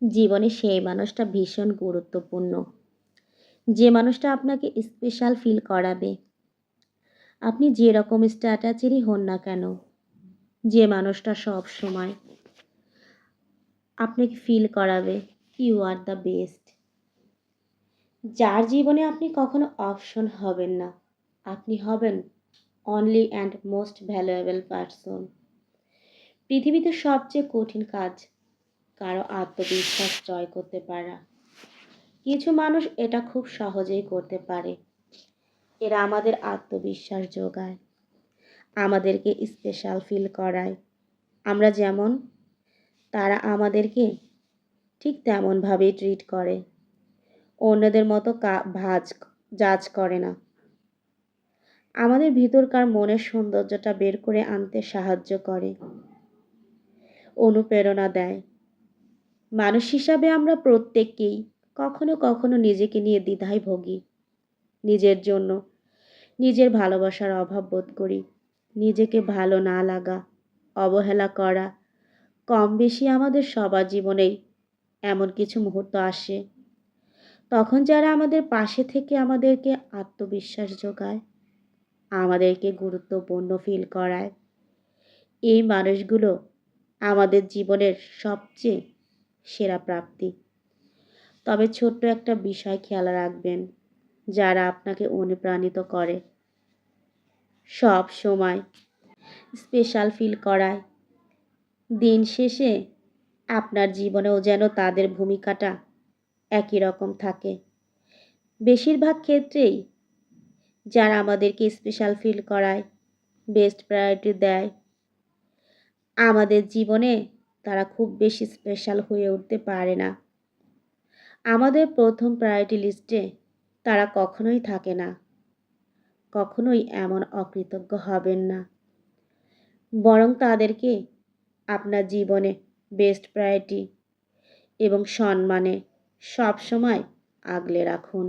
জীবনে সেই মানুষটা ভীষণ গুরুত্বপূর্ণ, যে মানুষটা আপনাকে স্পেশাল ফিল করাবে। আপনি যে রকম স্ট্যাটাসেরই হন না কেন, যে মানুষটা সব সময় আপনাকে ফিল করাবে ইউ আর দ্য বেস্ট। যার জীবনে আপনি কখনো অপশন হবেন না, আপনি হবেন only and most valuable person. পৃথিবীতে সবচেয়ে কঠিন কাজ কারো আত্মবিশ্বাস জয় করতে পারা। কিছু মানুষ এটা খুব সহজেই করতে পারে। এরা আমাদের আত্মবিশ্বাস যোগায়, আমাদেরকে স্পেশাল ফিল করায়। আমরা যেমন, তারা আমাদেরকে ঠিক তেমনভাবেই ট্রিট করে, অন্যদের মতো জাজ করে না। আমাদের ভিতরকার মনের সৌন্দর্যটা বের করে আনতে সাহায্য করে, অনুপ্রেরণা দেয়। মানুষ হিসাবে আমরা প্রত্যেককেই কখনো কখনো নিজেকে নিয়ে দ্বিধায় ভোগী। নিজের জন্য নিজের ভালোবাসার অভাব বোধ করি। নিজেকে ভালো না লাগা, অবহেলা করা কম বেশি আমাদের সবার জীবনেই এমন কিছু মুহূর্ত আসে। তখন যারা আমাদের পাশে থেকে আমাদেরকে আত্মবিশ্বাস যোগায়, আমাদেরকে গুরুত্বপূর্ণ ফিল করায়, এই মানুষগুলো আমাদের জীবনের সবচেয়ে সেরা প্রাপ্তি। তবে ছোট্ট একটা বিষয় খেয়াল রাখবেন, যারা আপনাকে অনুপ্রাণিত করে, সব সময় স্পেশাল ফিল করায়, দিন শেষে আপনার জীবনেও যেন তাদের ভূমিকাটা একই রকম থাকে। বেশিরভাগ ক্ষেত্রেই যারা আমাদেরকে স্পেশাল ফিল করায়, বেস্ট প্রায়োরিটি দেয়, আমাদের জীবনে তারা খুব বেশি স্পেশাল হয়ে উঠতে পারে না। আমাদের প্রথম প্রায়োরিটি লিস্টে তারা কখনোই থাকে না। কখনোই এমন অকৃতজ্ঞ হবেন না, বরং তাদেরকে আপনার জীবনে বেস্ট প্রায়োরিটি এবং সম্মানে সব সময় আগলে রাখুন।